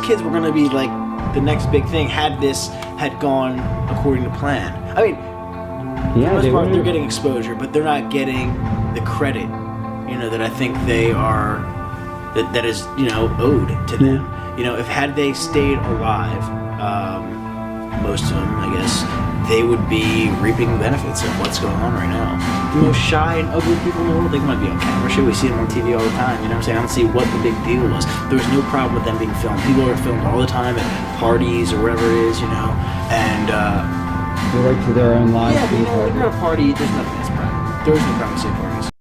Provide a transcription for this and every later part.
kids were going to be like the next big thing had this had gone according to plan. I mean, for the most part, they're getting exposure, but they're not getting the credit, that I think they are, that is, owed to them. If had they stayed alive, most of them, I guess, they would be reaping the benefits of what's going on right now. The most shy and ugly people in the world, they might be on camera. Sure, we see them on TV all the time, you know what I'm saying? I don't see what the big deal was. There was no problem with them being filmed. People are filmed all the time at parties or wherever it is, and the right to their own lives. Yeah, when you're at a party, there's nothing that's private. There is no privacy at parties.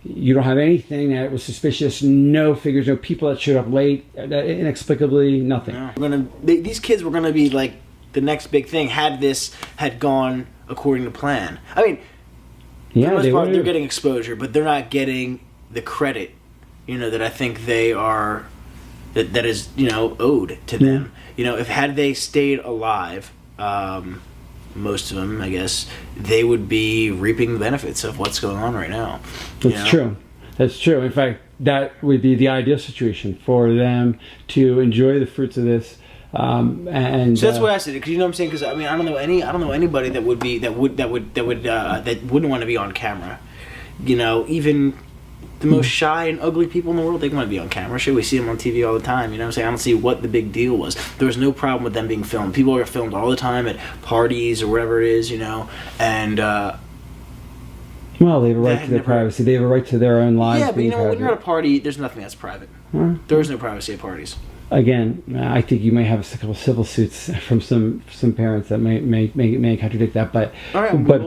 You don't have anything that was suspicious, no figures, no people that showed up late, inexplicably, nothing. No. These kids were gonna be like the next big thing had this had gone according to plan. I mean, for the most part, they're getting exposure, but they're not getting the credit, that I think they are, that is, owed to them. If had they stayed alive, most of them, I guess, they would be reaping the benefits of what's going on right now. That's true. That's true. In fact, that would be the ideal situation for them to enjoy the fruits of this. And so that's what I said. Because you know what I'm saying? Because I mean, I don't know anybody that wouldn't want to be on camera. Even the most shy and ugly people in the world, they want to be on camera. Sure, we see them on TV all the time. You know what I'm saying? I don't see what the big deal was. There was no problem with them being filmed. People are filmed all the time at parties or whatever it is, and well, they have a right to their privacy. They have a right to their own lives. Yeah, but when you're at a party, there's nothing that's private. There is no privacy at parties. Again, I think you may have a couple of civil suits from some parents that may contradict that, but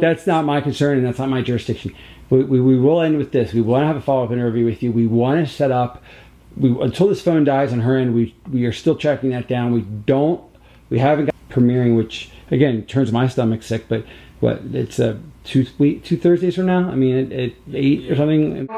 that's not my concern and that's not my jurisdiction. We will end with this. We want to have a follow-up interview with you. We want to set up. Until this phone dies on her end, we are still tracking that down. We haven't got premiering, which again turns my stomach sick. But it's 2 Thursdays from now. I mean, at 8 or something.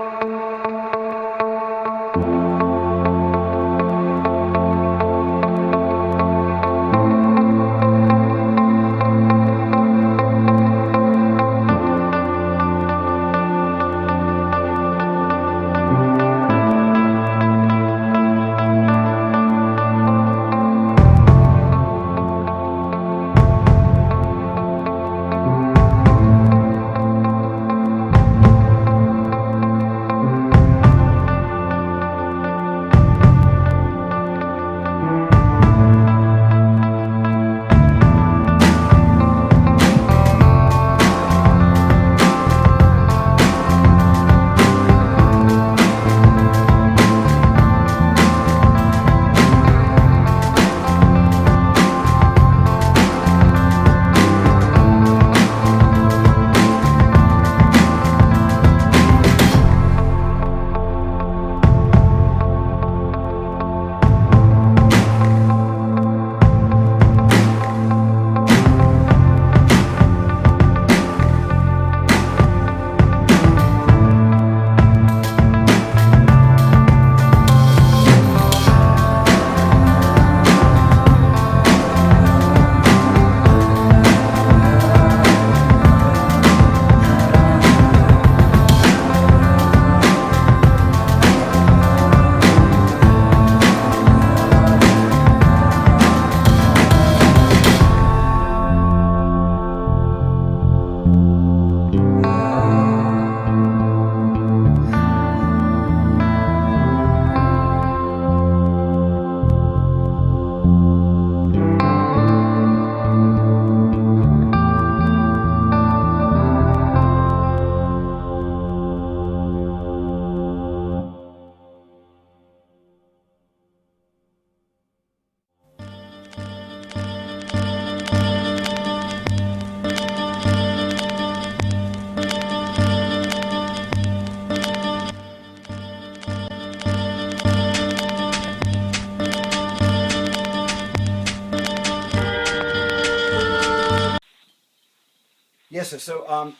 Yes, sir. So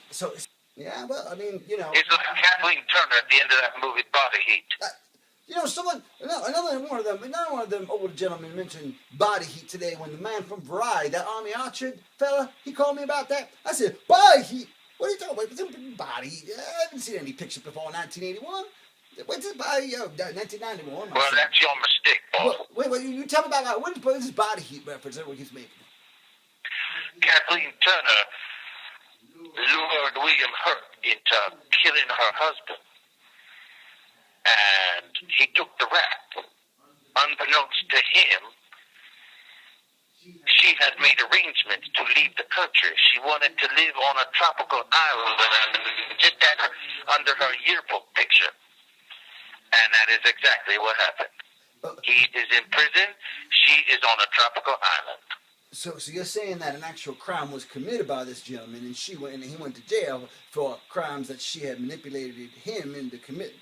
yeah. Well, I mean, you know. It's like Kathleen Turner at the end of that movie, Body Heat. You know, another one of them old gentlemen mentioned Body Heat today when the man from Variety, that Army Archer fella, he called me about that. I said, Body Heat? What are you talking about? Body Heat? I haven't seen any picture before 1981. What's this Body? 1991. Well, that's your mistake, boss. Wait, you tell me about that. What is this Body Heat reference everyone keeps making? Kathleen Turner lured William Hurt into killing her husband. And he took the rap. Unbeknownst to him, she had made arrangements to leave the country. She wanted to live on a tropical island, just under her yearbook picture. And that is exactly what happened. He is in prison. She is on a tropical island. So you're saying that an actual crime was committed by this gentleman, and he went to jail for crimes that she had manipulated him into committing.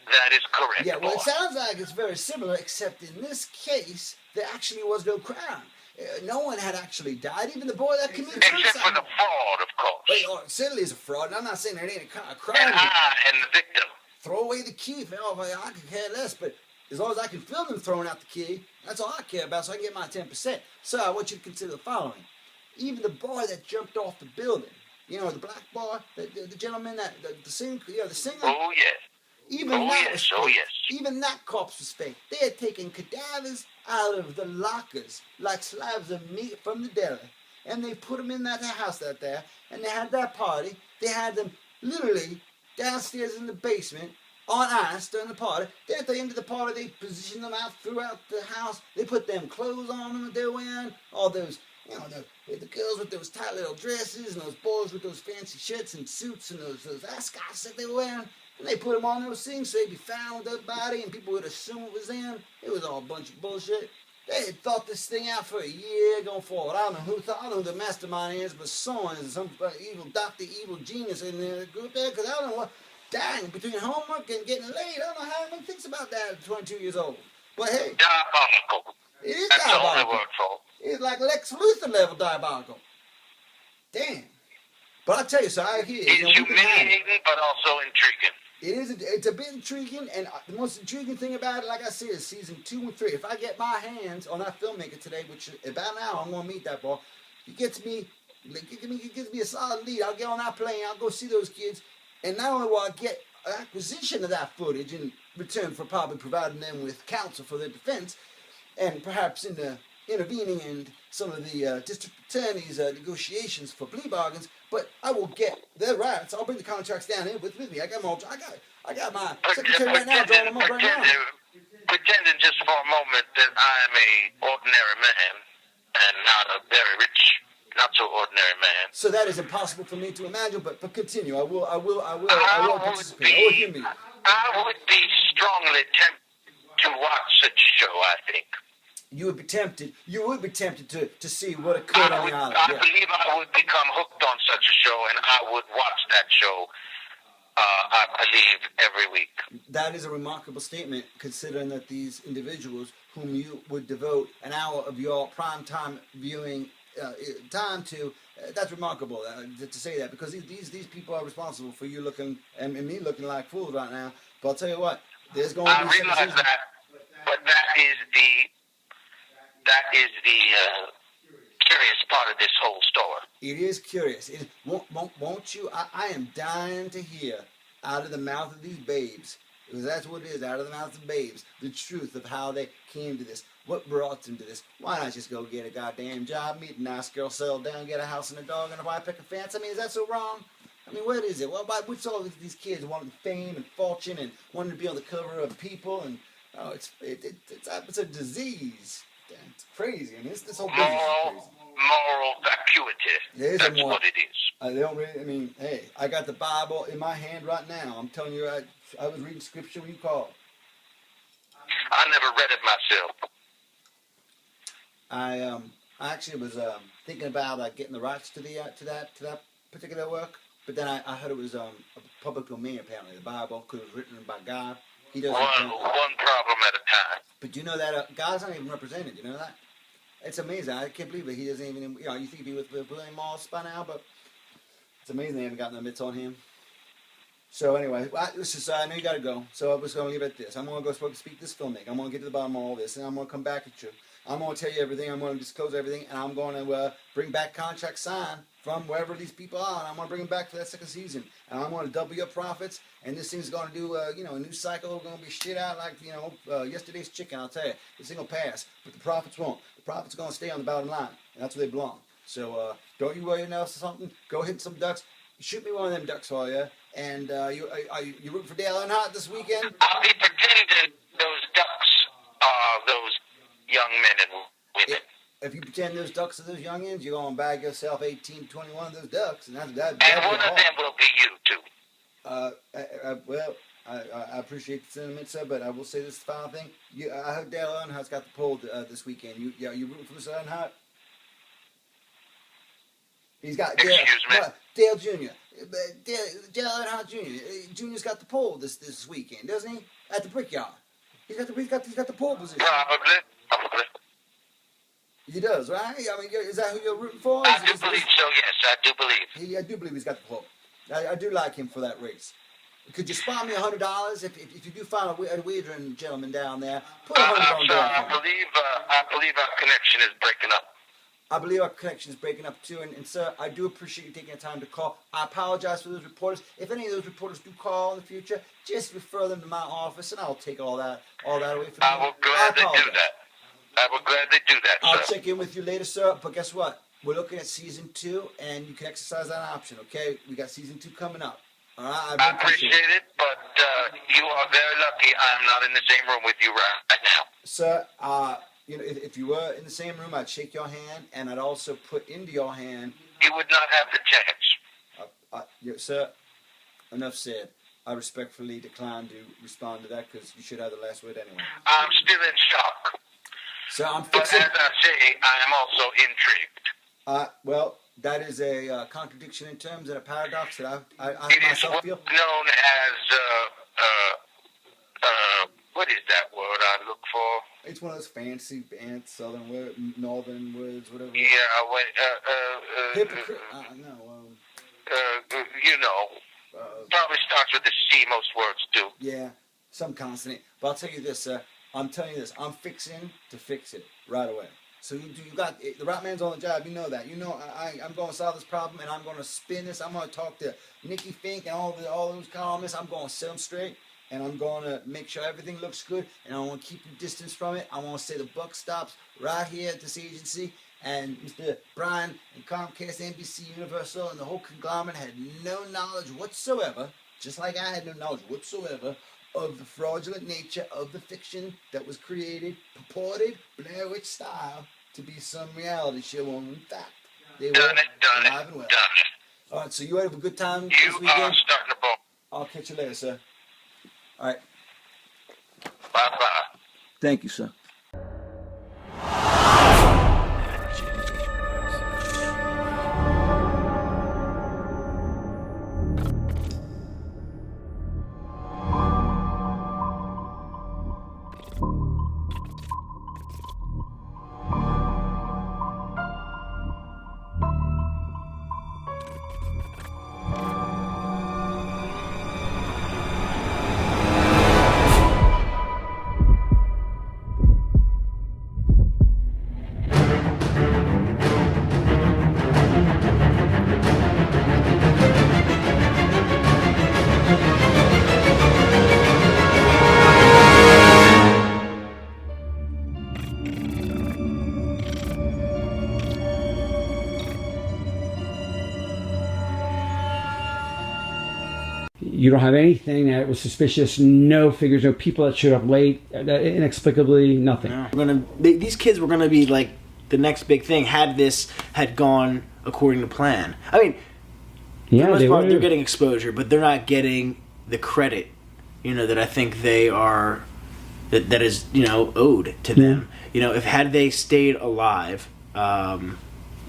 That is correct. Yeah, well, boss. It sounds like it's very similar, except in this case, there actually was no crime. No one had actually died, even the boy that committed suicide. Except for the fraud, of course. Well, certainly is a fraud, and I'm not saying there ain't a crime. And the victim. Throw away the key. I could care less, but as long as I can film them throwing out the key, that's all I care about, so I can get my 10%. So I want you to consider the following. Even the boy that jumped off the building, you know, the black boy, the gentleman, the singer, the singer. Oh, yes. Even Even that corpse was fake. They had taken cadavers out of the lockers like slabs of meat from the deli, and they put them in that house out there, and they had that party. They had them literally downstairs in the basement on ice during the party. Then at the end of the party, they positioned them out throughout the house. They put them clothes on them that they're wearing, all those, you know, the girls with those tight little dresses, and those boys with those fancy shirts and suits and those ascots that they were wearing. And they put them on those things so they'd be found with their body and people would assume it was them. It was all a bunch of bullshit. They had thought this thing out for a year going forward. I don't know who the mastermind is, but someone is some evil doctor, evil genius in the group there, because I don't know what, dang, between homework and getting laid, I don't know how anyone thinks about that at 22 years old. But hey. Diabolical. It is That's diabolical. the only word for it. It's like Lex Luthor level diabolical. Damn. But I tell you, so I hear it's humiliating, but also intriguing. It's a bit intriguing, and the most intriguing thing about it, like I said, is season 2 and 3. If I get my hands on that filmmaker today, which about now I'm gonna meet that boy, he gives me a solid lead. I'll get on that plane, I'll go see those kids, and not only will I get an acquisition of that footage in return for probably providing them with counsel for their defense, and perhaps in the intervening in some of the district attorney's negotiations for plea bargains, but I will get their rights. I'll bring the contracts down here with me. I got my secretary right now drawing them up right now. Pretending just for a moment that I'm a ordinary man and not a very rich, not so ordinary man. So that is impossible for me to imagine, but continue. I will participate. I would be strongly tempted to watch such a show, I think. You would be tempted to see what occurred on the island. I believe I would become hooked on such a show, and I would watch that show, I believe, every week. That is a remarkable statement, considering that these individuals whom you would devote an hour of your prime time viewing time to, that's remarkable to say that, because these people are responsible for you looking, and me looking like fools right now. But I'll tell you what, there's going to be some... I realize that, but that is the curious part of this whole story. It is curious. Won't you? I am dying to hear out of the mouth of these babes, because that's what it is, out of the mouth of babes, the truth of how they came to this. What brought them to this? Why not just go get a goddamn job, meet a nice girl, settle down, get a house and a dog and a white picket fence? I mean, is that so wrong? I mean, what is it? Well, what's all these kids wanting fame and fortune and wanting to be on the cover of People? And it's a disease. It's crazy. I mean, this whole business is crazy. Moral vacuity. That's what it is. They don't really, I mean, hey, I got the Bible in my hand right now. I'm telling you, I was reading scripture when you called. I never read it myself. I actually was thinking about getting the rights to that particular work, but then I heard it was a public domain apparently. The Bible, because it was written by God. He doesn't. One problem at a time. But you know that God's not even represented. You know that? It's amazing. I can't believe it. He doesn't even. You think he'd be with William Moss by now, but It's amazing they haven't gotten the mitts on him. So anyway, I know you got to go. So I was going to leave it at this. I'm going to go speak to this filmmaker. I'm going to get to the bottom of all this, and I'm going to come back at you. I'm going to tell you everything. I'm going to disclose everything, and I'm going to bring back contracts signed from wherever these people are, and I'm going to bring them back for that second season. And I'm going to double your profits, and this thing's going to do, a new cycle. We're going to be shit out like, yesterday's chicken, I'll tell you. This thing will pass, but the profits won't. The profits are going to stay on the bottom line, and that's where they belong. So don't you worry else or something. Go hit some ducks. Shoot me one of them ducks for you. And you rooting for Dale Earnhardt this weekend? I'll be pretending those ducks are those young men and women. If you pretend those ducks are those youngins, you're going to bag yourself 18, 21 of those ducks. And one of them will be you, too. Well, I appreciate the sentiment, sir, but I will say this final thing. I heard Dale Earnhardt's got the poll this weekend. You rooting for Mr. Earnhardt? He's got Dale Jr. Dale Earnhardt Jr. Jr.'s got the pole this weekend, doesn't he? At the Brickyard. He's got the pole position. Probably. He does, right? I mean, is that who you're rooting for? I do believe so. Yes, I do believe. I do believe he's got the pole. I do like him for that race. Could you spot me $100 if you do find a wagering gentleman down there? Put $100 on there. I believe our connection is breaking up. I believe our connection is breaking up too, and sir, I do appreciate you taking the time to call. I apologize for those reporters. If any of those reporters do call in the future, just refer them to my office, and I'll take all that away from you. I will gladly do that. I'll sir. check in with you later, sir. But guess what? We're looking at season 2, and you can exercise that option. Okay, we got season 2 coming up. All right, I appreciate it, but you are very lucky. I'm not in the same room with you right now, sir. If you were in the same room, I'd shake your hand, and I'd also put into your hand. You would not have the chance. Sir, enough said. I respectfully decline to respond to that because you should have the last word anyway. I'm still in shock. So I'm fixing. But as I say, I am also intrigued. Well, that is a contradiction in terms and a paradox that I myself feel. Known as what is that word I look for? It's one of those fancy southern words, northern words, whatever. Yeah, hypocrite. Probably starts with a C. Most words do. Yeah, some consonant. But I'll tell you this, sir. I'm telling you this. I'm fixing to fix it right away. So you got the right man's on the job. You know that. You know I'm going to solve this problem, and I'm going to spin this. I'm going to talk to Nikki Fink and all those columnists. I'm going to set them straight. And I'm going to make sure everything looks good, and I want to keep you distance from it. I want to say the buck stops right here at this agency, and Mr. Brian and Comcast, NBC, Universal, and the whole conglomerate had no knowledge whatsoever, just like I had no knowledge whatsoever, of the fraudulent nature of the fiction that was created, purported, Blair Witch style, to be some reality show when in fact they were alive and well. All right, so you have a good time this weekend? You are starting to ball. I'll catch you later, sir. All right. Bye-bye. Thank you, sir. You don't have anything that was suspicious, no figures, no people that showed up late, inexplicably, nothing. No. These kids were going to be like the next big thing had gone according to plan. I mean, for the most part, they're getting exposure, but they're not getting the credit, that I think they are, that is, owed to them. If had they stayed alive,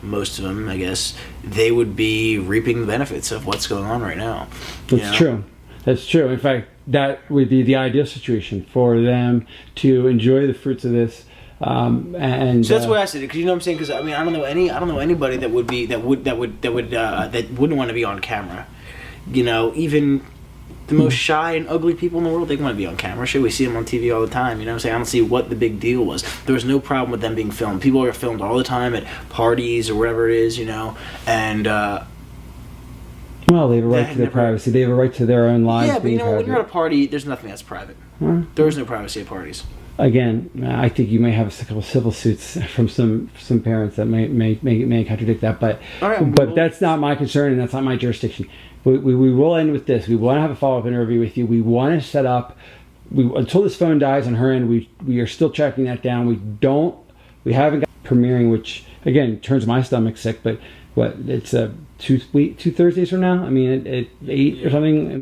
most of them, I guess, they would be reaping the benefits of what's going on right now. That's true. That's true. In fact, that would be the ideal situation for them to enjoy the fruits of this And so that's what I said, because you know what I'm saying. Because I mean, I don't know anybody that wouldn't want to be on camera. You know, even the most shy and ugly people in the world, they want to be on camera. Sure, we see them on TV all the time. You know what I'm saying? I don't see what the big deal was. There was no problem with them being filmed. People are filmed all the time at parties or wherever it is, you know. And well, they have a right to their privacy. They have a right to their own lives. Yeah, but you know, private. when you're at a party, there's nothing that's private. There is no privacy at parties. Again, I think you may have a couple civil suits from some parents that may contradict that, but that's not my concern and that's not my jurisdiction. We will end with this. We want to have a follow-up interview with you. We want to set up. Until this phone dies on her end, we are still tracking that down. We haven't got premiering, which again turns my stomach sick. But what? It's two Thursdays from now. I mean, at 8 or something.